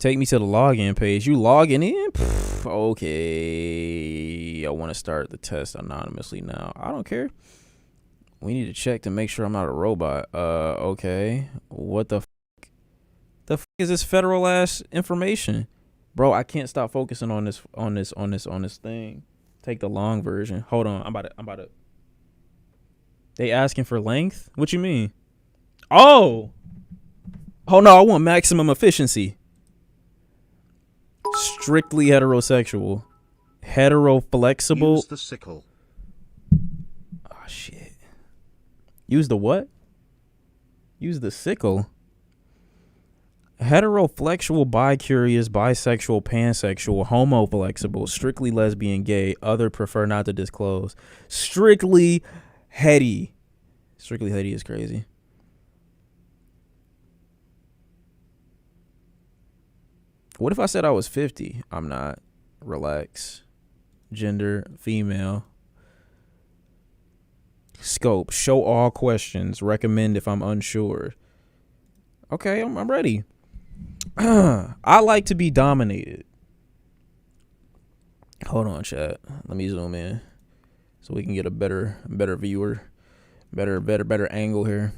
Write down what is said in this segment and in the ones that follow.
Take me to the login page. You logging in? Pff, okay. I want to start the test anonymously now. I don't care. We need to check to make sure I'm not a robot. Okay. What the fuck? The fuck is this federal ass information? Bro, I can't stop focusing on this thing. Take the long version. Hold on. I'm about to. They asking for length? What you mean? Oh no, I want maximum efficiency. Strictly heterosexual. Hetero-flexible. Use the sickle. Oh, shit. Use the what? Use the sickle. Hetero-flexible, bi-curious, bisexual, pansexual, homo-flexible, strictly lesbian, gay, other prefer not to disclose. Strictly hetty. Strictly hetty is crazy. What if I said I was 50? I'm not. Relax. Gender, female. Scope, show all questions. Recommend if I'm unsure. Okay, I'm ready. I like to be dominated. Hold on, chat. Let me zoom in so we can get a better viewer, better angle here.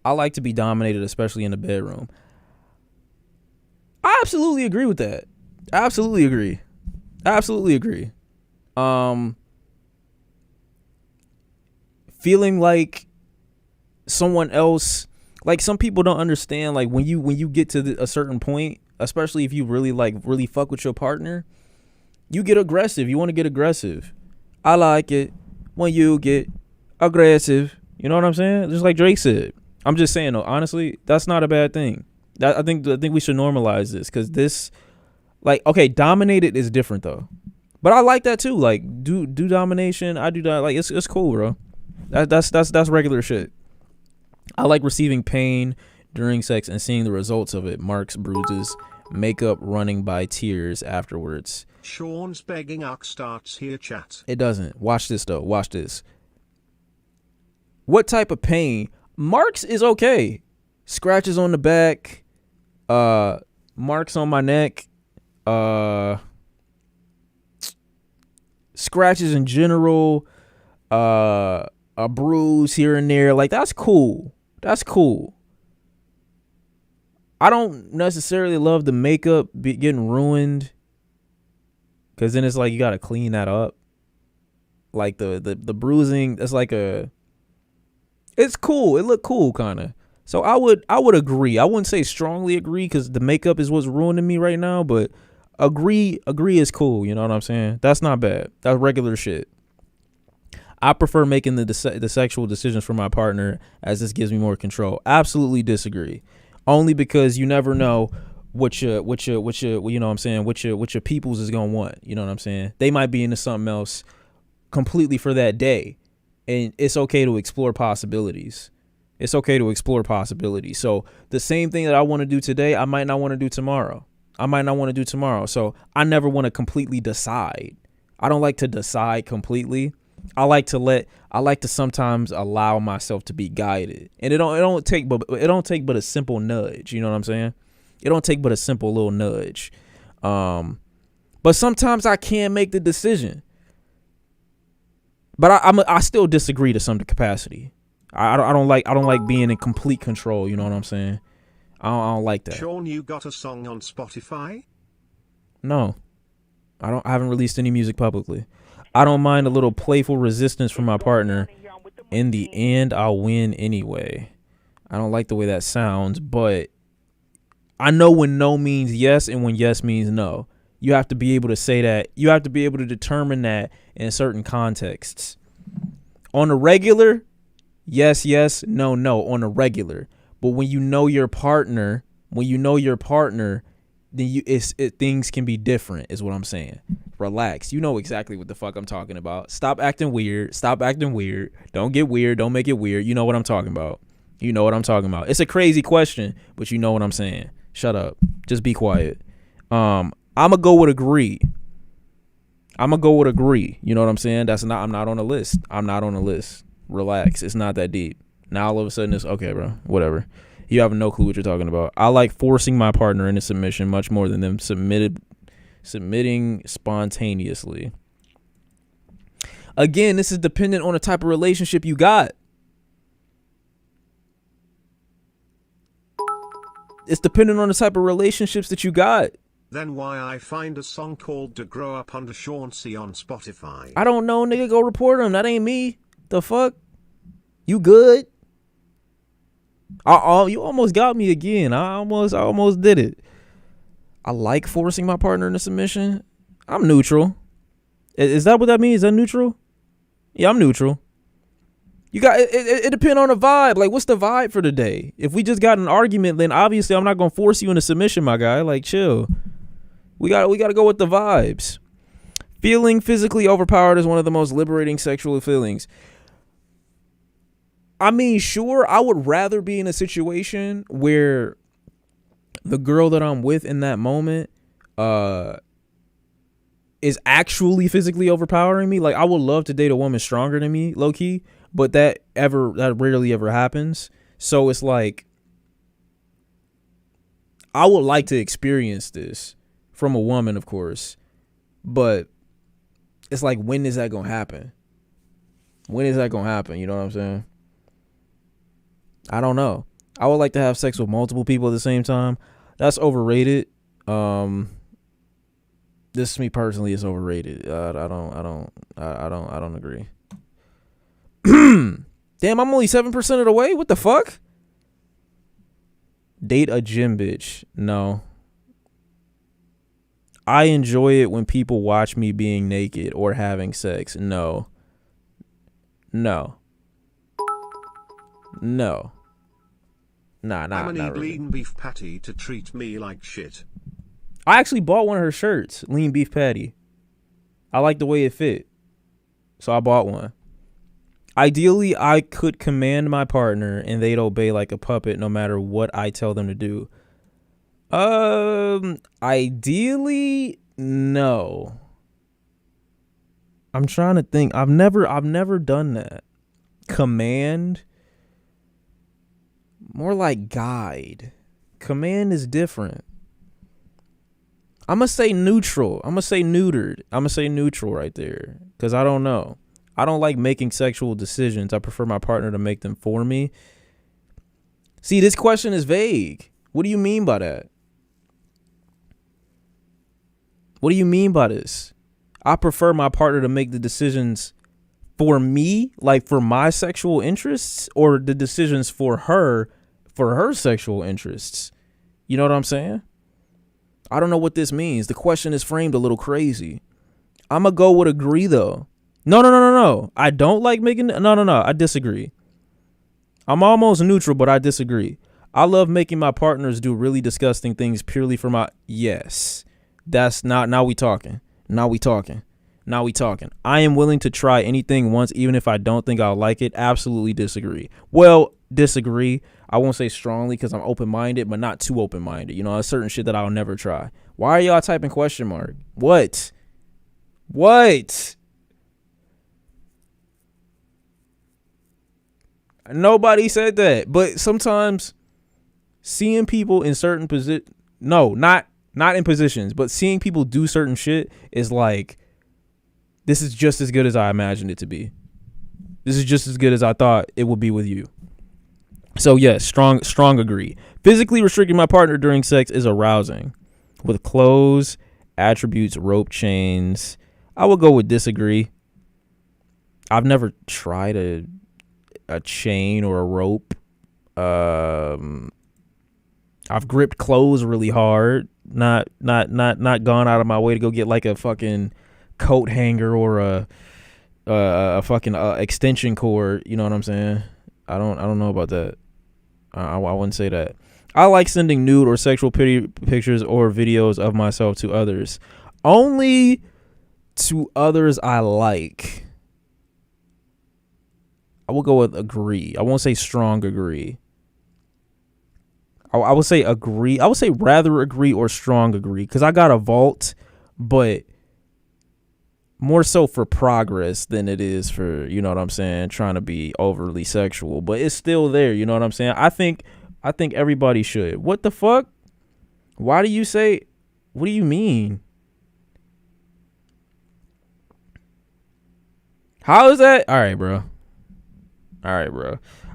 I like to be dominated, especially in the bedroom. I absolutely agree with that. Absolutely agree. Feeling like someone else, like some people don't understand, like when you get to a certain point, especially if you really fuck with your partner, you get aggressive. You want to get aggressive. I like it when you get aggressive. You know what I'm saying? Just like Drake said. I'm just saying though, honestly, that's not a bad thing. I think we should normalize this, because this, like, okay, dominated is different though, but I like that too. Like, do domination. I do that. Like, it's cool, bro. That's regular shit. I like receiving pain during sex and seeing the results of it. Marks, bruises, makeup running by tears afterwards. Shawn's begging arc starts here, chat. It doesn't. Watch this though. Watch this. What type of pain? Marks is okay. Scratches on the back. Marks on my neck. Scratches in general. A bruise here and there. Like, that's cool. That's cool. I don't necessarily love the makeup getting ruined, because then it's like you gotta clean that up. Like the bruising, it's like it's cool. It look cool, kind of. So I would agree. I wouldn't say strongly agree, because the makeup is what's ruining me right now, but agree is cool. You know what I'm saying? That's not bad. That's regular shit. I prefer making the sexual decisions for my partner, as this gives me more control. Absolutely disagree. Only because you never know what your you know what I'm saying, what your peoples is gonna want. You know what I'm saying? They might be into something else completely for that day, and it's okay to explore possibilities. It's okay to explore possibilities. So the same thing that I want to do today, I might not want to do tomorrow. So I never want to completely decide. I don't like to decide completely. I like to sometimes allow myself to be guided. And it don't take but a simple nudge, you know what I'm saying? It don't take but a simple little nudge. But sometimes I can't make the decision. But I still disagree to some capacity. I don't like being in complete control, you know what I'm saying? I don't like that. Shawn, you got a song on Spotify? No. I haven't released any music publicly. I don't mind a little playful resistance from my partner. In the end, I'll win anyway. I don't like the way that sounds, but I know when no means yes and when yes means no. You have to be able to say that. You have to be able to determine that in certain contexts. On a regular, yes, no, on a regular. But when you know your partner, then things can be different, is what I'm saying. Relax. You know exactly what the fuck I'm talking about. Stop acting weird. Don't get weird. Don't make it weird. You know what I'm talking about. It's a crazy question, but you know what I'm saying. Shut up. Just be quiet. I'm gonna go with agree. You know what I'm saying? I'm not on the list. Relax. It's not that deep. Now all of a sudden it's okay, bro. Whatever. You have no clue what you're talking about. I like forcing my partner into submission much more than them submitting spontaneously. Again, this is dependent on the type of relationship you got. It's dependent on the type of relationships that you got. Then why I find a song called To Grow Up under Shawn on Spotify? I don't know, nigga. Go report him. That ain't me. The fuck? You good? You almost got me again. I almost did it. I like forcing my partner into submission. I'm neutral. Is that what that means? Is that neutral? Yeah, I'm neutral. You got it depends on the vibe. Like, what's the vibe for the day? If we just got an argument, then obviously I'm not gonna force you into submission, my guy. Like, chill. We gotta go with the vibes. Feeling physically overpowered is one of the most liberating sexual feelings. I mean, sure, I would rather be in a situation where the girl that I'm with in that moment is actually physically overpowering me. Like, I would love to date a woman stronger than me, low key, but that rarely ever happens. So it's like, I would like to experience this from a woman, of course, but it's like, when is that gonna happen? When is that gonna happen? You know what I'm saying? I don't know. I would like to have sex with multiple people at the same time. That's overrated. This me personally is overrated. I don't agree. Damn, I'm only 7% of the way. What the fuck? Date a gym bitch. No. I enjoy it when people watch me being naked or having sex. No. Nah, I'm not need really. lean beef patty to treat me like shit. I actually bought one of her shirts, lean beef patty. I like the way it fit, so I bought one. Ideally, I could command my partner and they'd obey like a puppet no matter what I tell them to do. Ideally, no. I'm trying to think. I've never done that. Command, more like guide. Command is different. I'm gonna say neutral. I'm gonna say neutered. I'm gonna say neutral right there, because I don't know. I don't like making sexual decisions. I prefer my partner to make them for me. See, this question is vague. What do you mean by that? What do you mean by this? I prefer my partner to make the decisions for me, like for my sexual interests, or the decisions for her sexual interests. You know what I'm saying? I don't know what this means. The question is framed a little crazy. I'm going to go with agree, though. No. I don't like making... No. I disagree. I'm almost neutral, but I disagree. I love making my partners do really disgusting things purely for my... Yes. That's not... Now we talking. I am willing to try anything once, even if I don't think I'll like it. Absolutely disagree. Well, disagree. I won't say strongly because I'm open-minded, but not too open-minded. You know, there's certain shit that I'll never try. Why are y'all typing question mark? What? Nobody said that. But sometimes seeing people in certain positions, no, not in positions, but seeing people do certain shit is like, this is just as good as I imagined it to be. This is just as good as I thought it would be with you. So yes, strong agree. Physically restricting my partner during sex is arousing. With clothes, attributes, rope chains, I would go with disagree. I've never tried a chain or a rope. I've gripped clothes really hard. Not gone out of my way to go get like a fucking coat hanger or a fucking extension cord. You know what I'm saying? I don't know about that. I wouldn't say that. I like sending nude or sexual pictures or videos of myself to others. Only to others I like. I will go with agree. I won't say strong agree. I would say agree. I would say rather agree or strong agree, because I got a vault, but more so for progress than it is for, you know what I'm saying, trying to be overly sexual. But it's still there, you know what I'm saying? I think I think everybody should. What the fuck? Why do you say? What do you mean? How is that? All right, bro.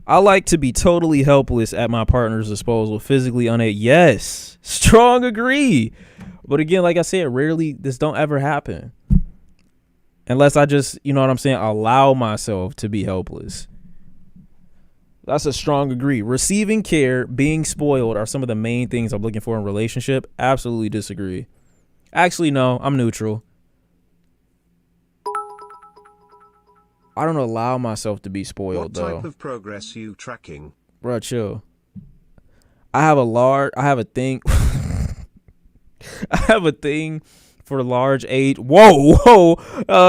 I like to be totally helpless at my partner's disposal, physically unable. Yes, strong agree. But again, like I said, rarely this don't ever happen. Unless I just, you know what I'm saying, allow myself to be helpless. That's a strong agree. Receiving care, being spoiled are some of the main things I'm looking for in a relationship. Absolutely disagree. Actually, no, I'm neutral. I don't allow myself to be spoiled, though. What type of progress you tracking? Bro, chill. I have a thing. I have a thing for large age. Whoa.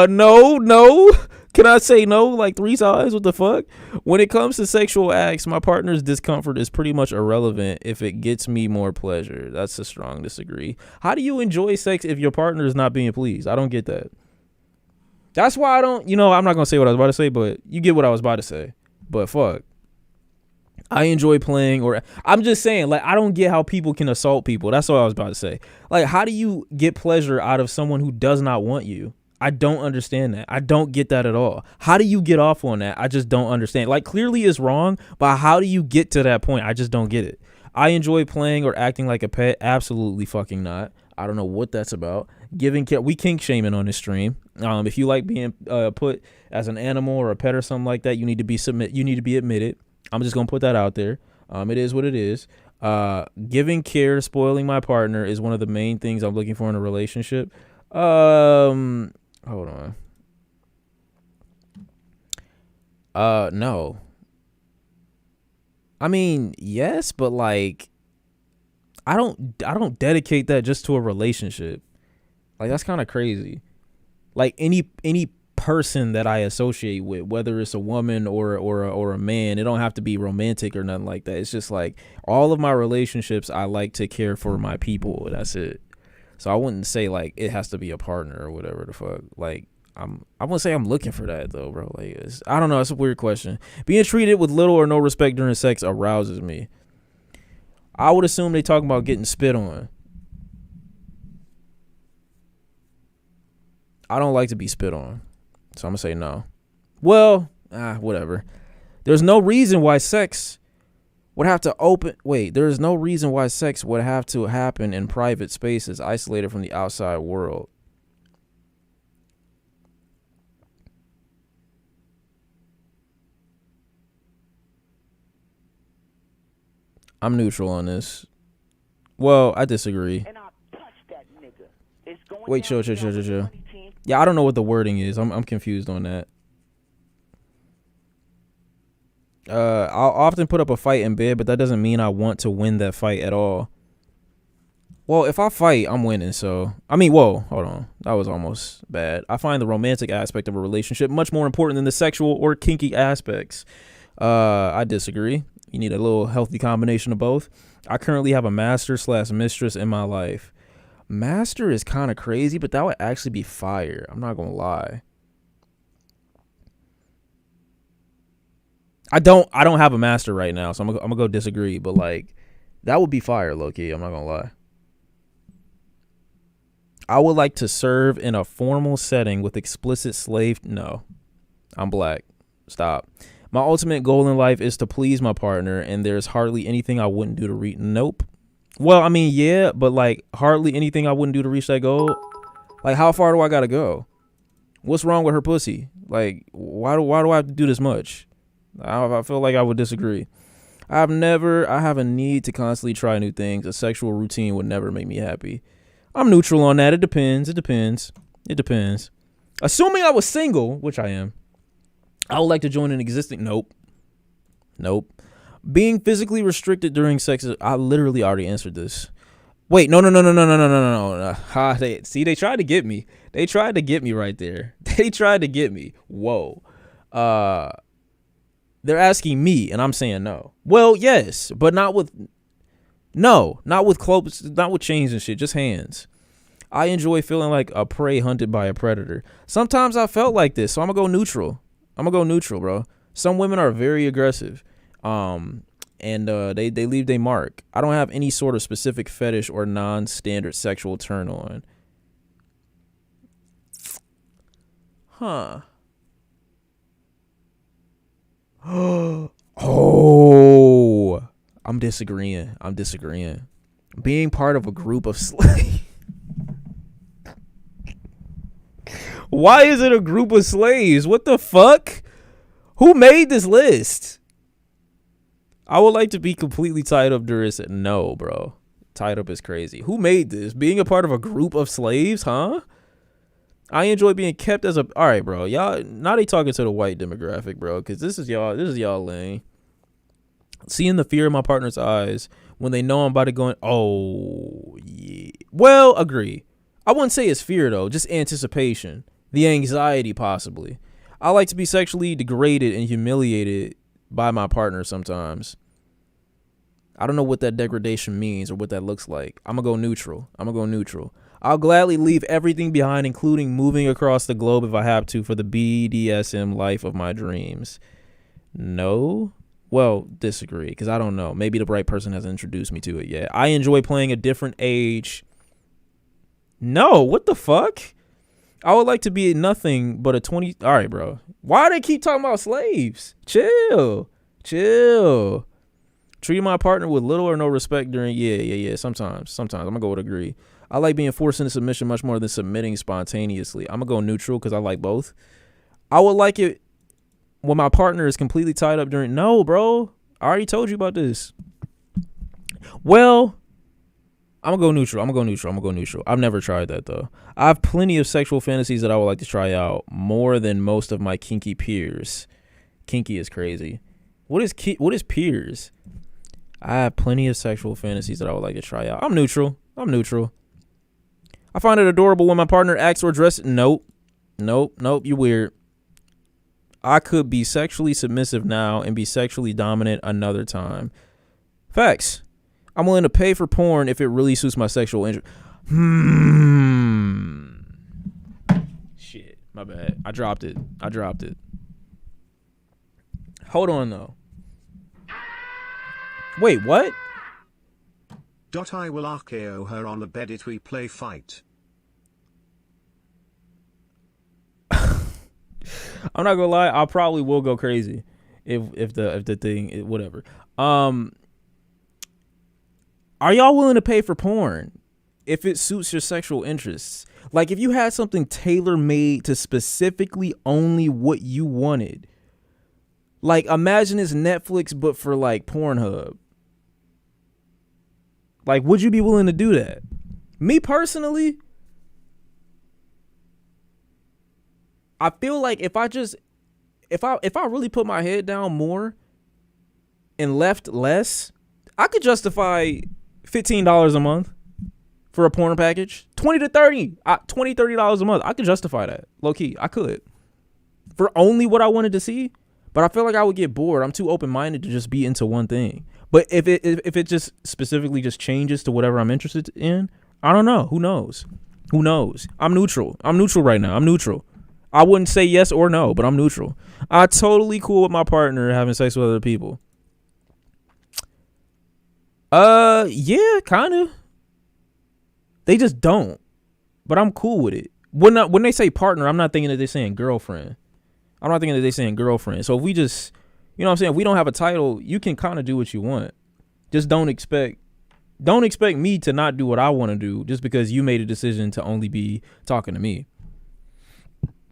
No. Can I say no like 3 times? What the fuck? When it comes to sexual acts, my partner's discomfort is pretty much irrelevant if it gets me more pleasure. That's a strong disagree. How do you enjoy sex if your partner is not being pleased? I don't get that. That's why I don't, I'm not going to say what I was about to say, but you get what I was about to say. But fuck. I enjoy playing, or I'm just saying, like, I don't get how people can assault people. That's what I was about to say. Like, how do you get pleasure out of someone who does not want you? I don't understand that. I don't get that at all. How do you get off on that? I just don't understand. Like, clearly it's wrong, but how do you get to that point? I just don't get it. I enjoy playing or acting like a pet. Absolutely fucking not. I don't know what that's about. Giving care. We kink shaming on this stream. If you like being put as an animal or a pet or something like that, you need to be admitted. I'm just gonna put that out there. It is what it is. Giving care, spoiling my partner is one of the main things I'm looking for in a relationship. Hold on. No. I mean, yes, but like, I don't dedicate that just to a relationship. Like, that's kind of crazy. Like, any person that I associate with, whether it's a woman or a man, it don't have to be romantic or nothing like that. It's just like all of my relationships, I like to care for my people. That's it. So I wouldn't say like it has to be a partner or whatever the fuck. Like, I wouldn't say I'm looking for that though, bro. Like, I don't know. It's a weird question. Being treated with little or no respect during sex arouses me. I would assume they talking about getting spit on. I don't like to be spit on, so I'm gonna say no. Well, whatever. There's no reason why sex would have to there's no reason why sex would have to happen in private spaces, isolated from the outside world. I'm neutral on this. Well, I disagree. Wait, chill. Yeah, I don't know what the wording is. I'm confused on that. I'll often put up a fight in bed, but that doesn't mean I want to win that fight at all. Well, if I fight, I'm winning. So, I mean, whoa, hold on. That was almost bad. I find the romantic aspect of a relationship much more important than the sexual or kinky aspects. I disagree. You need a little healthy combination of both. I currently have a master/mistress in my life. Master is kind of crazy, but that would actually be fire. I'm not gonna lie. I don't have a master right now, so I'm gonna go disagree. But like, that would be fire, low-key. I'm not gonna lie. I would like to serve in a formal setting with explicit slave. No, I'm black. Stop. My ultimate goal in life is to please my partner, and there's hardly anything I wouldn't do to reach. Nope. Well, I mean, yeah, but like hardly anything I wouldn't do to reach that goal. Like, how far do I gotta go? What's wrong with her pussy? Like, why do I have to do this much? I feel like I would disagree. I have a need to constantly try new things. A sexual routine would never make me happy. I'm neutral on that. It depends. Assuming I was single, which I am, I would like to join an existing. Nope. Being physically restricted during sex. I literally already answered this. Wait, no. They tried to get me. They tried to get me right there. They tried to get me. Whoa. They're asking me, and I'm saying no. Well, yes, but not with clothes, not with chains and shit. Just hands. I enjoy feeling like a prey hunted by a predator. Sometimes I felt like this, so I'm gonna go neutral. Bro. Some women are very aggressive. And and they leave their mark. I don't have any sort of specific fetish or non-standard sexual turn on. Huh. Oh, I'm disagreeing. Being part of a group of slaves. Why is it a group of slaves? What the fuck? Who made this list? I would like to be completely tied up during it. No, bro. Tied up is crazy. Who made this? Being a part of a group of slaves, huh? I enjoy being kept as a... All right, bro. Y'all, now they talking to the white demographic, bro, because this is y'all lane. Seeing the fear in my partner's eyes when they know I'm about to go in... Oh, yeah. Well, agree. I wouldn't say it's fear, though. Just anticipation. The anxiety, possibly. I like to be sexually degraded and humiliated by my partner sometimes. I don't know what that degradation means or what that looks like. I'm going to go neutral. I'll gladly leave everything behind, including moving across the globe if I have to, for the BDSM life of my dreams. No? Well, disagree, because I don't know. Maybe the right person hasn't introduced me to it yet. I enjoy playing a different age. No, what the fuck? I would like to be nothing but a 20... All right, bro. Why do they keep talking about slaves? Chill. Treating my partner with little or no respect during... Yeah. Sometimes. I'm going to go with agree. I like being forced into submission much more than submitting spontaneously. I'm going to go neutral because I like both. I would like it when my partner is completely tied up during... No, bro. I already told you about this. Well... I'm going to go neutral. I've never tried that, though. I have plenty of sexual fantasies that I would like to try out, more than most of my kinky peers. Kinky is crazy. What is peers? I have plenty of sexual fantasies that I would like to try out. I'm neutral. I find it adorable when my partner acts or dresses. Nope. You're weird. I could be sexually submissive now and be sexually dominant another time. Facts. I'm willing to pay for porn if it really suits my sexual interest. Shit, my bad. I dropped it. Hold on, though. Wait, what? I will RKO her on the bed if we play fight. I'm not gonna lie. I probably will go crazy if the thing, whatever. Are y'all willing to pay for porn if it suits your sexual interests? Like, if you had something tailor-made to specifically only what you wanted. Like, imagine it's Netflix, but for, like, Pornhub. Like, would you be willing to do that? Me, personally, I feel like if I really put my head down more and left less, I could justify $15 a month for a porn package. $20 to $30 a month. I could justify that. Low key, I could. For only what I wanted to see. But I feel like I would get bored. I'm too open-minded to just be into one thing. But if it just specifically just changes to whatever I'm interested in, I don't know. Who knows? I'm neutral right now. I wouldn't say yes or no, but I'm neutral. I'm totally cool with my partner having sex with other people. Yeah, kind of. They just don't. But I'm cool with it. When they say partner, I'm not thinking that they're saying girlfriend. So if we just, you know what I'm saying? If we don't have a title, you can kind of do what you want. Just don't expect me to not do what I want to do just because you made a decision to only be talking to me.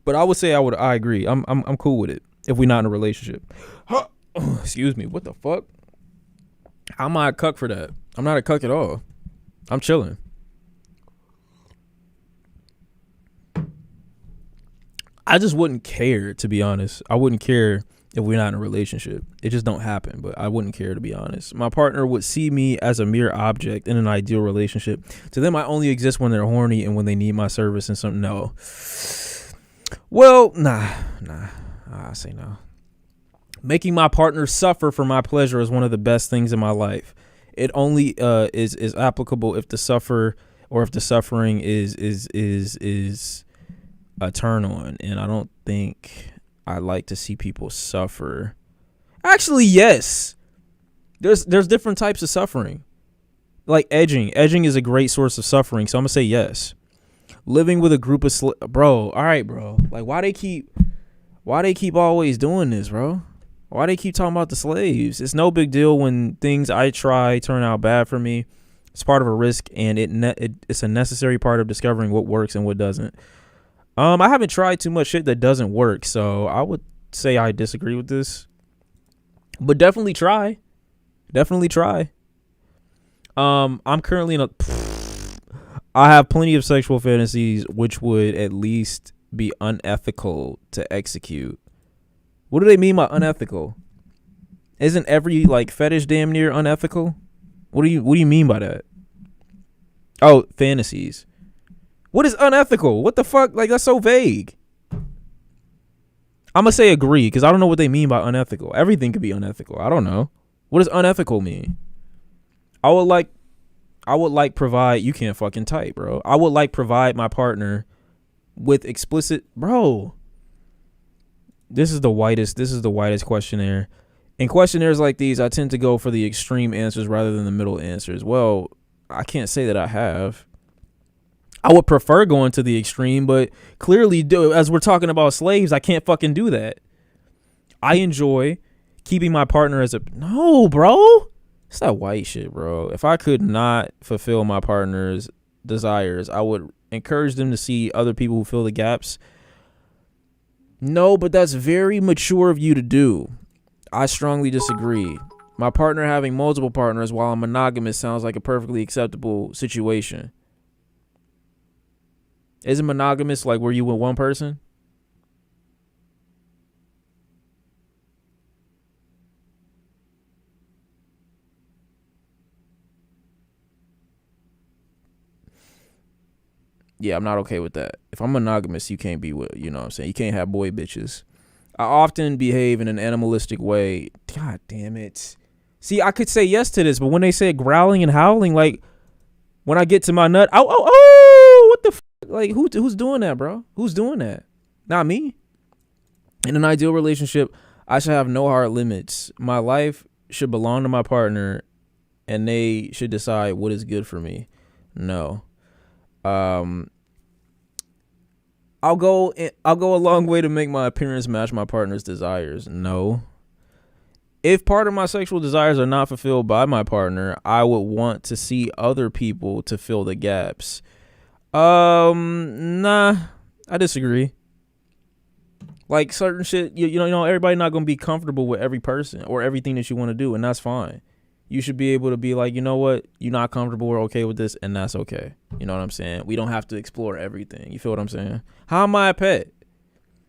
But I would say I agree. I'm cool with it if we're not in a relationship. Excuse me. What the fuck? I'm not a cuck for that. I'm not a cuck at all. I'm chilling. I just wouldn't care, to be honest. I wouldn't care if we're not in a relationship. It just don't happen, but I wouldn't care, to be honest. My partner would see me as a mere object in an ideal relationship. To them, I only exist when they're horny and when they need my service and something. No. Well, nah. I say no. Making my partner suffer for my pleasure is one of the best things in my life. It only is applicable if the suffering is a turn on, and I don't think I like to see people suffer. Actually, yes. There's different types of suffering. Like edging. Edging is a great source of suffering, so I'm gonna say yes. Living with a group of bro, all right, bro. Like why they keep always doing this, bro? Why they keep talking about the slaves? It's no big deal when things I try turn out bad for me. It's part of a risk, and it's a necessary part of discovering what works and what doesn't. I haven't tried too much shit that doesn't work, so I would say I disagree with this. But definitely try. Definitely try. I'm currently in a I have plenty of sexual fantasies which would at least be unethical to execute. What do they mean by unethical? Isn't every like fetish damn near unethical? What do you mean by that? Oh, fantasies. What is unethical? What the fuck? Like that's so vague. I'm gonna say agree because I don't know what they mean by unethical. Everything could be unethical. I don't know. What does unethical mean? I would like provide. You can't fucking type, bro. I would like provide my partner with explicit, bro. This is the whitest questionnaire. In questionnaires like these, I tend to go for the extreme answers rather than the middle answers. Well, I can't say that I have. I would prefer going to the extreme, but clearly, as we're talking about slaves, I can't fucking do that. I enjoy keeping my partner as a... No, bro. It's that white shit, bro. If I could not fulfill my partner's desires, I would encourage them to see other people who fill the gaps. No, but that's very mature of you to do. I strongly disagree. My partner having multiple partners while I'm monogamous sounds like a perfectly acceptable situation. Isn't monogamous like were you with one person? Yeah, I'm not okay with that. If I'm monogamous, you can't be with, you know what I'm saying? You can't have boy bitches. I often behave in an animalistic way. God damn it. See, I could say yes to this, but when they say growling and howling, like when I get to my nut, oh, what the fuck? Like who's doing that, bro? Who's doing that? Not me. In an ideal relationship, I should have no hard limits. My life should belong to my partner, and they should decide what is good for me. No. I'll go a long way to make my appearance match my partner's desires. No. If part of my sexual desires are not fulfilled by my partner, I would want to see other people to fill the gaps. Nah, I disagree. Like certain shit, you know, everybody not gonna be comfortable with every person or everything that you want to do, and that's fine. You should be able to be like, you know what, you're not comfortable or okay with this, and that's okay. You know what I'm saying? We don't have to explore everything. You feel what I'm saying? How am I a pet?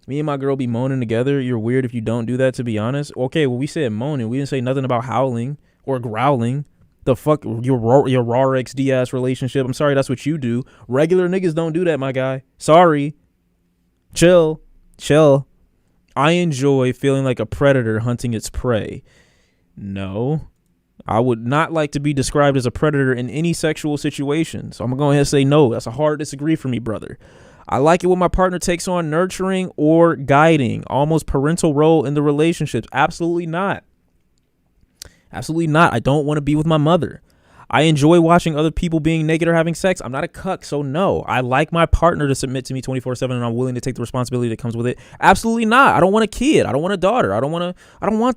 Me and my girl be moaning together. You're weird if you don't do that, to be honest. Okay, well, we said moaning. We didn't say nothing about howling or growling. The fuck, your raw XD ass relationship. I'm sorry, that's what you do. Regular niggas don't do that, my guy. Sorry. Chill. I enjoy feeling like a predator hunting its prey. No. I would not like to be described as a predator in any sexual situation. So I'm going to go ahead and say no. That's a hard disagree for me, brother. I like it when my partner takes on nurturing or guiding, almost parental role in the relationships. Absolutely not. Absolutely not. I don't want to be with my mother. I enjoy watching other people being naked or having sex. I'm not a cuck, so no. I like my partner to submit to me 24/7, and I'm willing to take the responsibility that comes with it. Absolutely not. I don't want a kid. I don't want a daughter. I don't want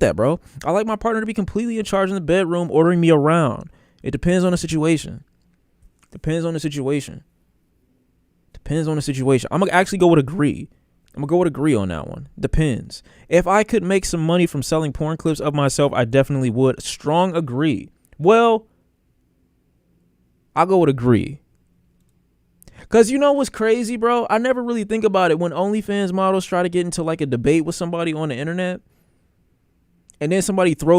that, bro. I like my partner to be completely in charge in the bedroom, ordering me around. It depends on the situation. I'm gonna actually go with agree. I'm gonna go with agree on that one. Depends. If I could make some money from selling porn clips of myself, I definitely would. Strong agree. Well, I'll go with agree. Cause you know what's crazy, bro? I never really think about it when OnlyFans models try to get into like a debate with somebody on the internet, and then somebody throw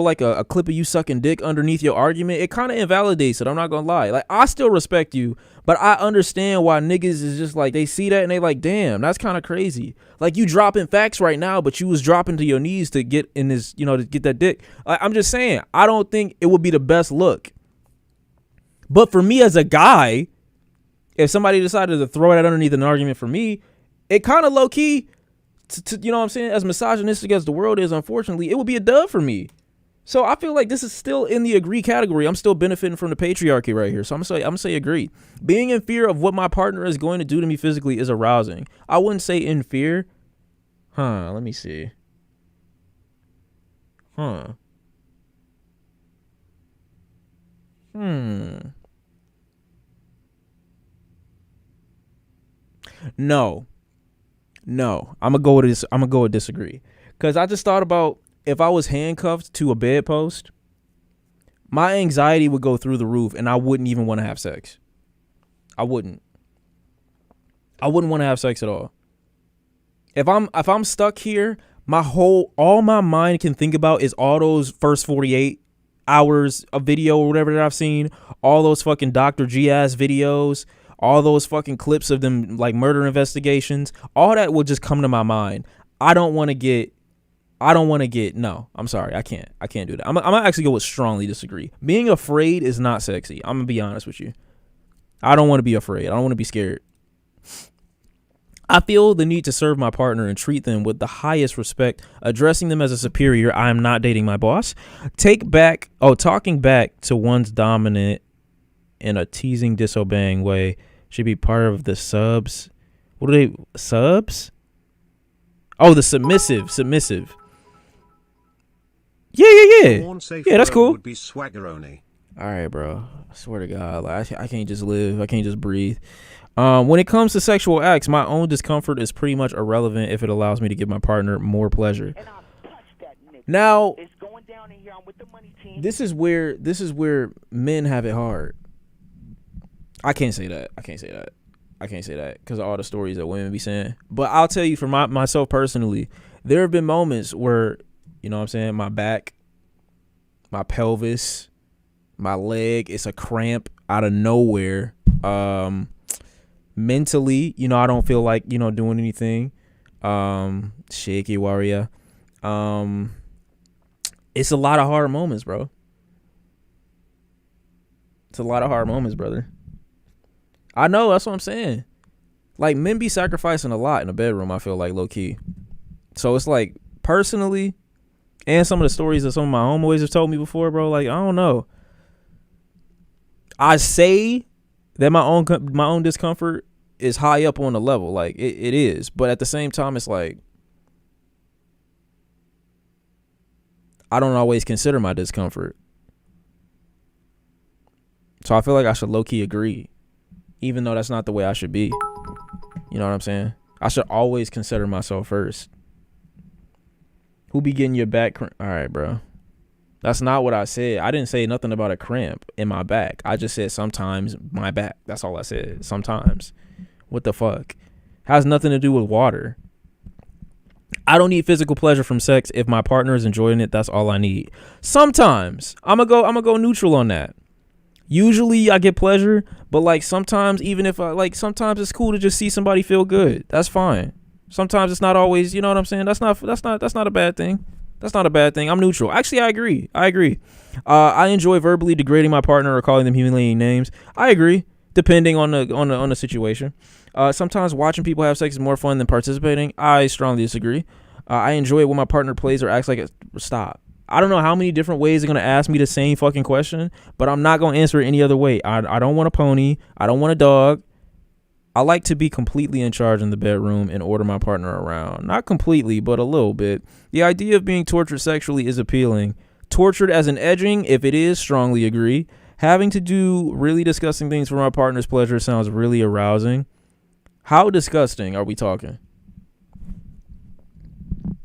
like a clip of you sucking dick underneath your argument. It kind of invalidates it. I'm not gonna lie. Like, I still respect you, but I understand why niggas is just like, they see that and they like, damn, that's kind of crazy. Like, you dropping facts right now, but you was dropping to your knees to get in this, you know, to get that dick. I'm just saying, I don't think it would be the best look. But for me as a guy, if somebody decided to throw that underneath an argument for me, it kind of low key, you know what I'm saying? As misogynistic as the world is, unfortunately, it would be a dub for me. So I feel like this is still in the agree category. I'm still benefiting from the patriarchy right here. So I'm gonna say agree. Being in fear of what my partner is going to do to me physically is arousing. I wouldn't say in fear. Let me see. No. I'm gonna go with this. I'm gonna go with disagree. Cause I just thought about if I was handcuffed to a bedpost, my anxiety would go through the roof and I wouldn't even want to have sex. I wouldn't want to have sex at all. If I'm stuck here, all my mind can think about is all those first 48 hours of video or whatever that I've seen, all those fucking Dr. G ass videos, all those fucking clips of them like murder investigations. All that will just come to my mind. I don't want to get no, I'm sorry. I can't do that. I'm actually go with strongly disagree. Being afraid is not sexy. I'm gonna be honest with you. I don't want to be afraid. I don't want to be scared. I feel the need to serve my partner and treat them with the highest respect, addressing them as a superior. I am not dating my boss. Talking back to one's dominant in a teasing, disobeying way should be part of the subs. What are they? Subs? Oh, the submissive. Yeah. Yeah, that's cool. Would be swaggeroni. All right, bro. I swear to God, like I can't just live. I can't just breathe. When it comes to sexual acts, my own discomfort is pretty much irrelevant if it allows me to give my partner more pleasure. Now, this is where men have it hard. I can't say that because of all the stories that women be saying. But I'll tell you for myself personally, there have been moments where, you know what I'm saying, my back, my pelvis, my leg, it's a cramp out of nowhere. Mentally, you know, I don't feel like, you know, doing anything. Shaky warrior. It's a lot of hard moments, bro. It's a lot of hard moments, brother. I know, that's what I'm saying. Like, men be sacrificing a lot in the bedroom, I feel like, low key. So it's like, personally, and some of the stories that some of my homeboys have told me before, bro, like, I don't know. I say that my own discomfort is high up on the level, like it is, but at the same time, it's like I don't always consider my discomfort, so I feel like I should low-key agree, even though that's not the way I should be. You know what I'm saying? I should always consider myself first. Who be getting your back all right, bro. That's not what I said. I didn't say nothing about a cramp in my back. I just said sometimes my back. That's all I said. Sometimes. What the fuck? Has nothing to do with water. I don't need physical pleasure from sex. If my partner is enjoying it, that's all I need. Sometimes. I'm gonna go neutral on that. Usually I get pleasure, but like sometimes, even if sometimes it's cool to just see somebody feel good. That's fine. Sometimes it's not always, you know what I'm saying? That's not a bad thing. That's not a bad thing. I'm neutral. Actually, I agree. I enjoy verbally degrading my partner or calling them humiliating names. I agree, depending on the situation. Sometimes watching people have sex is more fun than participating. I strongly disagree. I enjoy it when my partner plays or acts like a stop. I don't know how many different ways they're going to ask me the same fucking question, but I'm not going to answer it any other way. I don't want a pony. I don't want a dog. I like to be completely in charge in the bedroom and order my partner around. Not completely, but a little bit. The idea of being tortured sexually is appealing. Tortured as an edging, if it is, strongly agree. Having to do really disgusting things for my partner's pleasure sounds really arousing. How disgusting are we talking?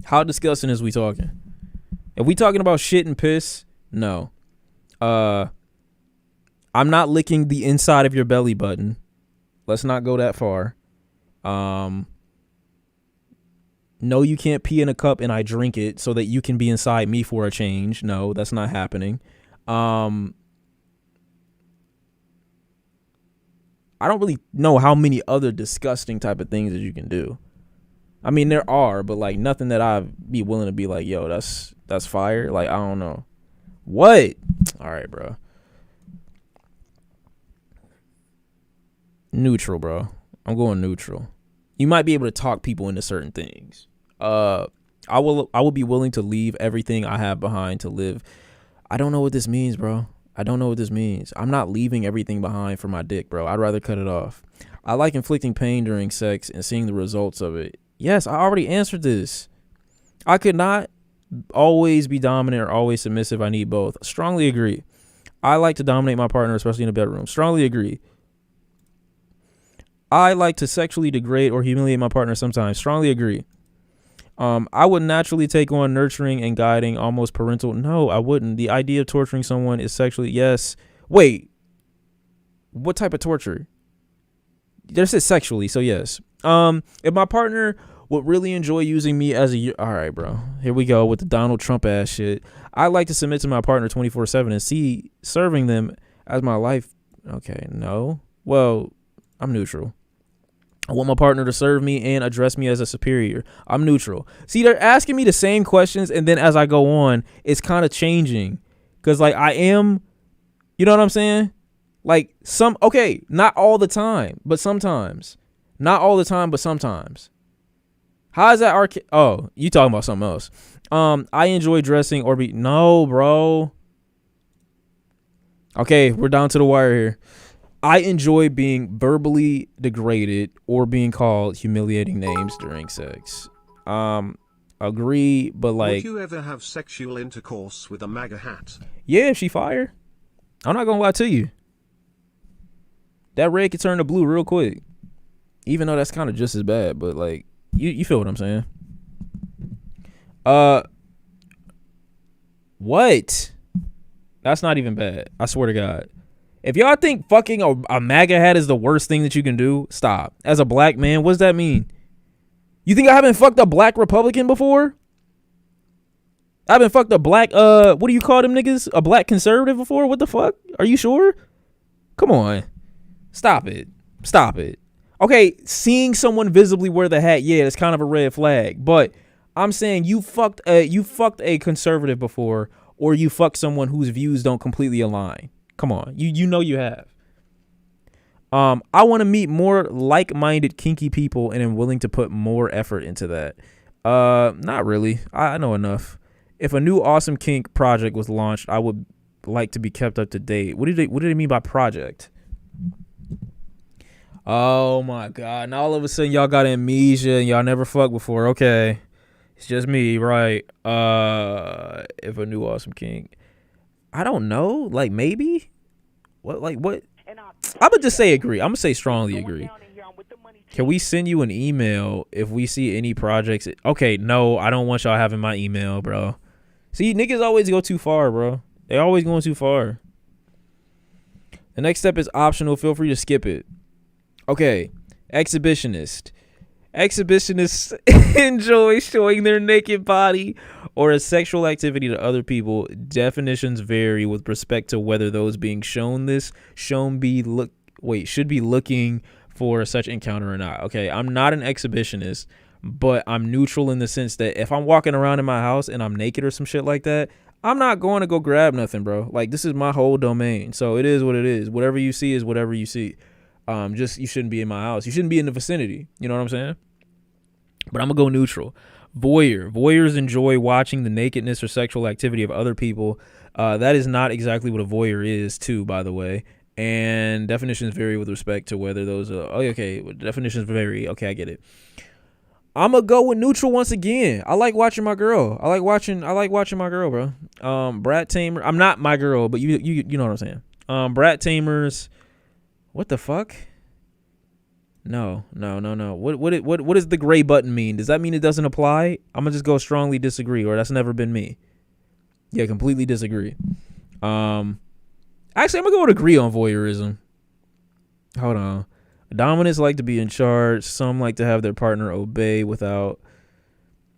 How disgusting is we talking? If we talking about shit and piss, no. I'm not licking the inside of your belly button. Let's not go that far. No, you can't pee in a cup and I drink it so that you can be inside me for a change. No, that's not happening. I don't really know how many other disgusting type of things that you can do. I mean, there are, but like nothing that I'd be willing to be like, yo, that's fire. Like, I don't know. What? All right, bro. Neutral, bro. I'm going neutral. You might be able to talk people into certain things. I will be willing to leave everything I have behind to live I don't know what this means, bro. I don't know what this means. I'm not leaving everything behind for my dick, bro. I'd rather cut it off. I like inflicting pain during sex and seeing the results of it. Yes, I already answered this. I could not always be dominant or always submissive. I need both. Strongly agree. I like to dominate my partner, especially in the bedroom. Strongly agree. I like to sexually degrade or humiliate my partner sometimes. Strongly agree. I would naturally take on nurturing and guiding, almost parental. No, I wouldn't. The idea of torturing someone is sexually. Yes. Wait. What type of torture? This is sexually, so yes. If my partner would really enjoy using me as a. All right, bro. Here we go with the Donald Trump ass shit. I like to submit to my partner 24/7 and see serving them as my life. Okay, no. Well, I'm neutral. I want my partner to serve me and address me as a superior. I'm neutral. See, they're asking me the same questions, and then as I go on, it's kind of changing. Because, like, I am, you know what I'm saying? Like, okay, not all the time, but sometimes. Not all the time, but sometimes. How is that oh, you talking about something else. I enjoy dressing or no, bro. Okay, we're down to the wire here. I enjoy being verbally degraded or being called humiliating names during sex. Agree, but like. Would you ever have sexual intercourse with a MAGA hat? Yeah, if she fire. I'm not gonna lie to you. That red could turn to blue real quick. Even though that's kind of just as bad, but like, you feel what I'm saying? What? That's not even bad. I swear to God. If y'all think fucking a MAGA hat is the worst thing that you can do, stop. As a black man, what does that mean? You think I haven't fucked a black Republican before? I haven't fucked a black, what do you call them niggas? A black conservative before? What the fuck? Are you sure? Come on. Stop it. Stop it. Okay, seeing someone visibly wear the hat, yeah, it's kind of a red flag. But I'm saying you fucked a conservative before, or you fucked someone whose views don't completely align. Come on, you know you have. I want to meet more like-minded kinky people and am willing to put more effort into that. Not really. I know enough. If a new awesome kink project was launched, I would like to be kept up to date. What did they mean by project? Oh my God! Now all of a sudden y'all got amnesia and y'all never fucked before. Okay, it's just me, right? If a new awesome kink, I don't know. Like maybe. What? Like what? I'm gonna just say agree. I'm gonna say strongly agree. Can we send you an email if we see any projects? Okay, no, I don't want y'all having my email, bro. See, niggas always go too far, bro. They always going too far. The next step is optional. Feel free to skip it. Okay, exhibitionist. Exhibitionists enjoy showing their naked body or a sexual activity to other people. Definitions vary with respect to whether those being shown should be looking for such encounter or not. Okay, I'm not an exhibitionist, but I'm neutral in the sense that if I'm walking around in my house and I'm naked or some shit like that, I'm not going to go grab nothing, bro. Like, this is my whole domain. So it is what it is. Whatever you see is whatever you see. Just you shouldn't be in my house. You shouldn't be in the vicinity. You know what I'm saying? But I'm gonna go neutral. Voyeur. Voyeurs enjoy watching the nakedness or sexual activity of other people. That is not exactly what a voyeur is, too, by the way. And definitions vary with respect to whether those are. Oh, okay. Definitions vary. Okay, I get it. I'm gonna go with neutral once again. I like watching my girl. I like watching my girl, bro. Brat tamer. I'm not my girl, but you know what I'm saying. Brat tamers. What the fuck? No. What does the gray button mean? Does that mean it doesn't apply? I'm gonna just go strongly disagree, or that's never been me. Yeah, completely disagree. Actually, I'm gonna go with agree on voyeurism. Hold on. Dominants like to be in charge. Some like to have their partner obey without.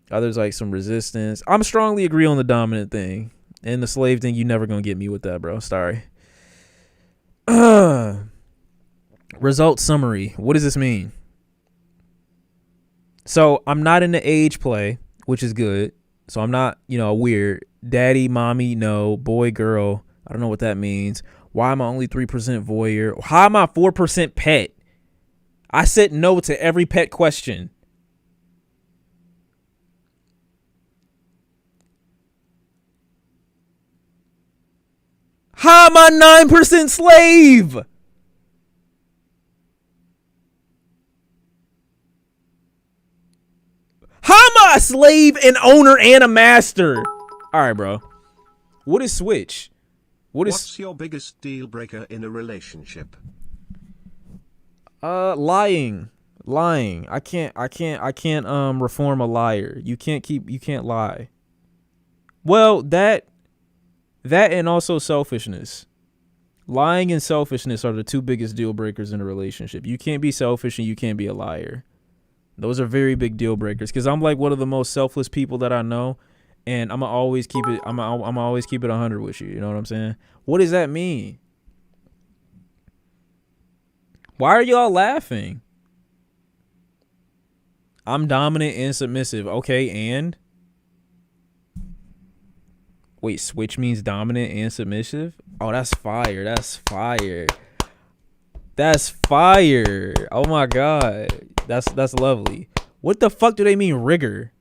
Others like some resistance. I'm strongly agree on the dominant thing. And the slave thing, you never gonna get me with that, bro. Sorry. Result summary. What does this mean? So I'm not into age play, which is good. So I'm not, weird. Daddy, mommy, no. Boy, girl. I don't know what that means. Why am I only 3% voyeur? How am I 4% pet? I said no to every pet question. How am I 9% slave? How am I a slave, an owner, and a master? All right, bro. What is switch? What's your biggest deal breaker in a relationship? Lying. I can't reform a liar. You can't lie. Well, that and also selfishness. Lying and selfishness are the two biggest deal breakers in a relationship. You can't be selfish and you can't be a liar. Those are very big deal breakers, because I'm like one of the most selfless people that I know, and I'm gonna always keep it. I'm always keep it 100 with you. You know what I'm saying? What does that mean? Why are y'all laughing? I'm dominant and submissive. Okay, and wait, switch means dominant and submissive? Oh, that's fire. That's fire. That's fire. Oh my god. That's lovely. What the fuck do they mean rigor?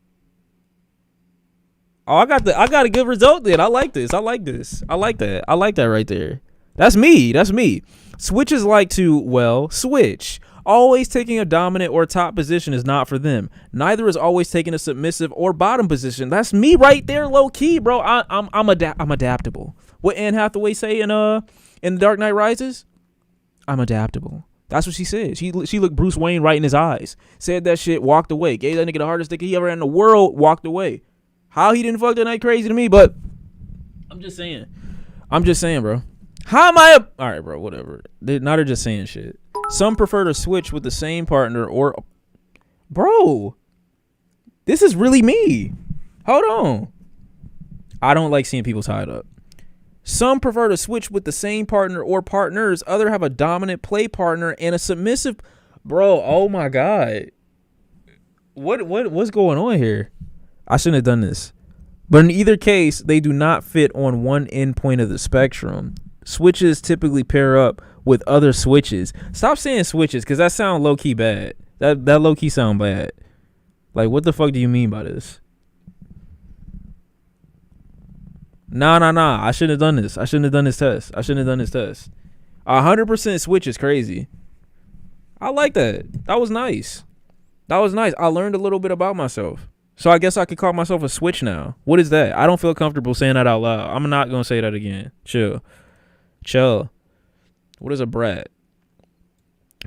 Oh, I got a good result then. I like this. I like that. I like that right there. That's me. Switches like to, switch. Always taking a dominant or top position is not for them. Neither is always taking a submissive or bottom position. That's me right there, low key, bro. I'm adaptable. What Anne Hathaway say in The Dark Knight Rises? I'm adaptable. That's what she said. She looked Bruce Wayne right in his eyes. Said that shit, walked away. Gave that nigga the hardest dick he ever had in the world, walked away. How he didn't fuck that night crazy to me, but I'm just saying, bro. How am I all right, bro, whatever. They're just saying shit. Some prefer to switch with the same partner or... Bro, this is really me. Hold on. I don't like seeing people tied up. Some prefer to switch with the same partner or partners. Others have a dominant play partner and a submissive... Bro, oh my God. What's going on here? I shouldn't have done this. But in either case, they do not fit on one end point of the spectrum. Switches typically pair up with other switches. Stop saying switches, because that sound low-key bad. That low-key sound bad. Like, what the fuck do you mean by this? Nah. I shouldn't have done this. I shouldn't have done this test. 100% switch is crazy. I like that. That was nice. I learned a little bit about myself. So I guess I could call myself a switch now. What is that? I don't feel comfortable saying that out loud. I'm not going to say that again. Chill. What is a brat?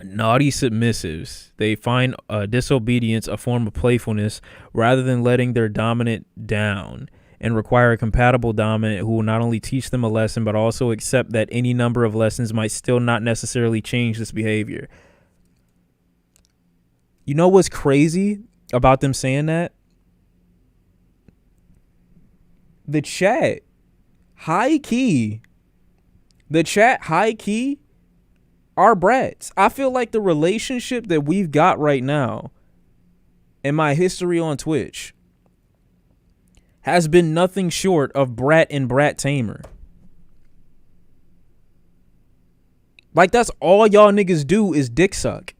Naughty submissives. They find disobedience a form of playfulness rather than letting their dominant down, and require a compatible dominant who will not only teach them a lesson but also accept that any number of lessons might still not necessarily change this behavior. You know what's crazy about them saying that? The chat high key are brats. I feel like the relationship that we've got right now in my history on Twitch has been nothing short of brat and brat tamer. Like, that's all y'all niggas do is dick suck.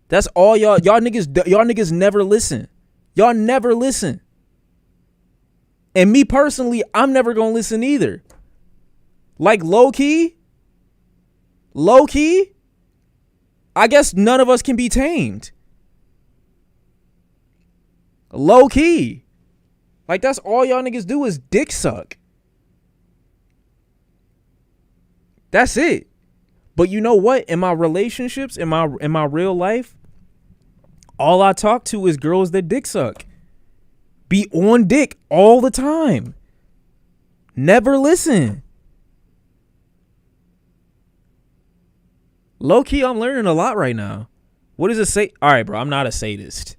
That's all y'all niggas never listen. Y'all never listen. And me personally, I'm never gonna listen either. Like, low key, I guess none of us can be tamed. Low key. Like, that's all y'all niggas do is dick suck. That's it. But you know what? In my relationships, in my real life, all I talk to is girls that dick suck. Be on dick all the time. Never listen. Low key, I'm learning a lot right now. What does it say? All right, bro, I'm not a sadist.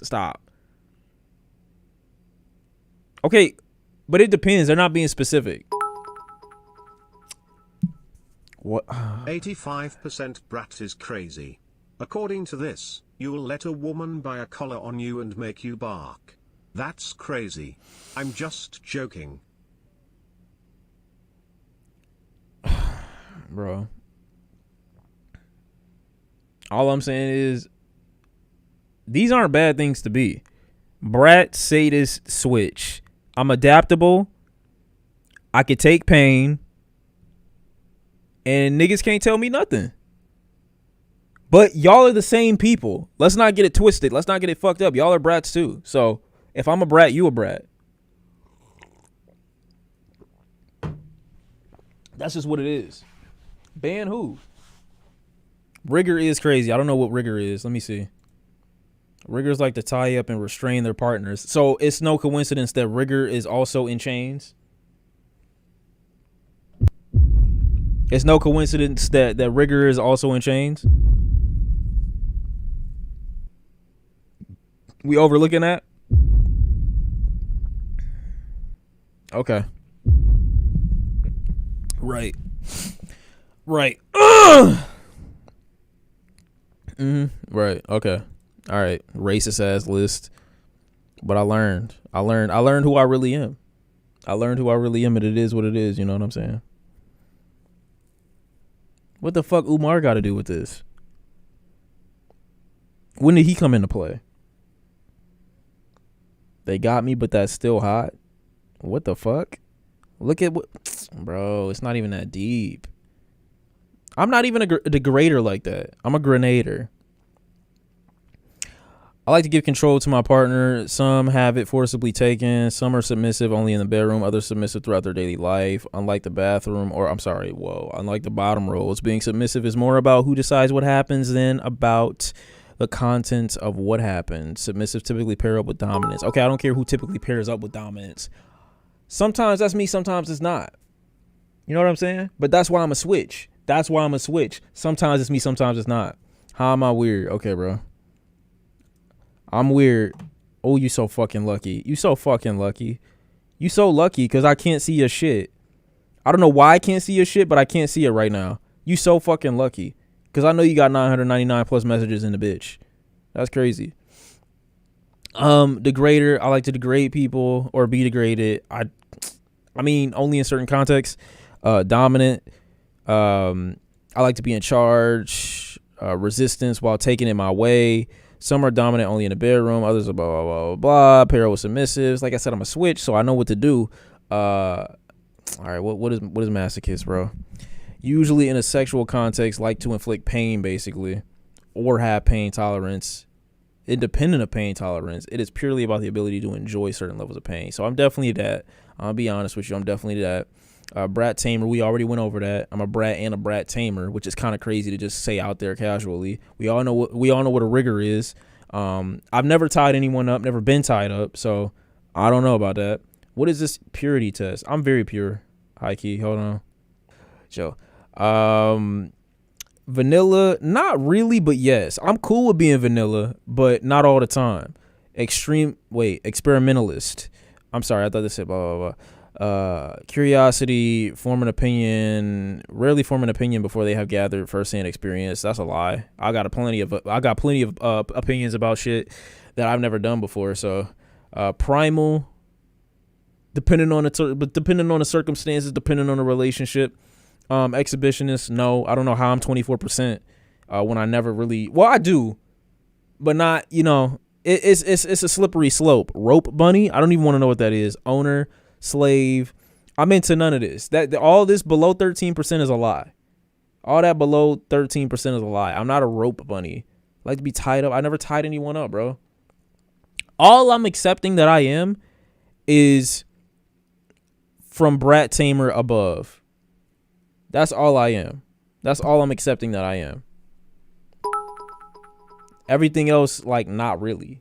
Stop. Okay, but it depends. They're not being specific. What? 85% brat is crazy. According to this, you'll let a woman buy a collar on you and make you bark. That's crazy. I'm just joking. Bro. All I'm saying is, these aren't bad things to be. Brat, sadist, switch. I'm adaptable. I could take pain. and niggas can't tell me nothing. But y'all are the same people. Let's not get it twisted. Let's not get it fucked up. Y'all are brats too. So if I'm a brat, you a brat. That's just what it is. Ban who? Rigor is crazy. I don't know what rigor is. Let me see. Riggers like to tie up and restrain their partners. So it's no coincidence that Rigor is also in chains. It's no coincidence that Rigor is also in chains. We overlooking that? Okay. Right. Right. Right. Okay. All right. Racist ass list. But I learned who I really am. I learned who I really am, and it is what it is. You know what I'm saying? What the fuck Umar got to do with this? When did he come into play? They got me, but that's still hot. What the fuck? Look at what, bro. It's not even that deep. I'm not even a degrader like that. I'm a grenader. I like to give control to my partner. Some have it forcibly taken. Some are submissive only in the bedroom. Others submissive throughout their daily life. Unlike the bottom roles, being submissive is more about who decides what happens than about the content of what happens. Submissive typically pair up with dominance. Okay, I don't care who typically pairs up with dominance. Sometimes that's me, sometimes it's not. You know what I'm saying? But that's why I'm a switch. Sometimes it's me, sometimes it's not. How am I weird? Okay, bro. I'm weird. Oh, you so fucking lucky. You so lucky because I can't see your shit. I don't know why I can't see your shit, but I can't see it right now. You so fucking lucky because I know you got 999 plus messages in the bitch. That's crazy. Degrader. I like to degrade people or be degraded. I mean, only in certain contexts. Dominant. I like to be in charge. Resistance while taking it my way. Some are dominant only in the bedroom. Others are blah, blah, blah, blah, blah. Pair with submissives. Like I said, I'm a switch, so I know what to do. All right, what is masochist, bro? Usually in a sexual context, like to inflict pain, basically, or have pain tolerance. Independent of pain tolerance, it is purely about the ability to enjoy certain levels of pain. So I'm definitely that. I'll be honest with you. I'm definitely that. Brat tamer, we already went over that. I'm a brat and a brat tamer, which is kind of crazy to just say out there casually. We all know what a rigor is. I've never tied anyone up, never been tied up, so I don't know about that. What is this purity test? I'm very pure. High key. Hold on. Joe. Vanilla, not really, but yes. I'm cool with being vanilla, but not all the time. Experimentalist. I'm sorry, I thought this said blah, blah, blah. Curiosity, rarely form an opinion before they have gathered firsthand experience. That's a lie. I got plenty of opinions about shit that I've never done before. So, primal, depending on the circumstances, depending on the relationship. Exhibitionist, no, I don't know how I'm 24%. When I never really, well, I do, but not. It's a slippery slope. Rope bunny, I don't even want to know what that is. Owner. Slave, I'm into none of this. That all this below 13% is a lie. All that below 13% is a lie. I'm not a rope bunny. I like to be tied up. I never tied anyone up, bro. All I'm accepting that I am is from brat tamer above. That's all I am. That's all I'm accepting that I am. Everything else, like, not really.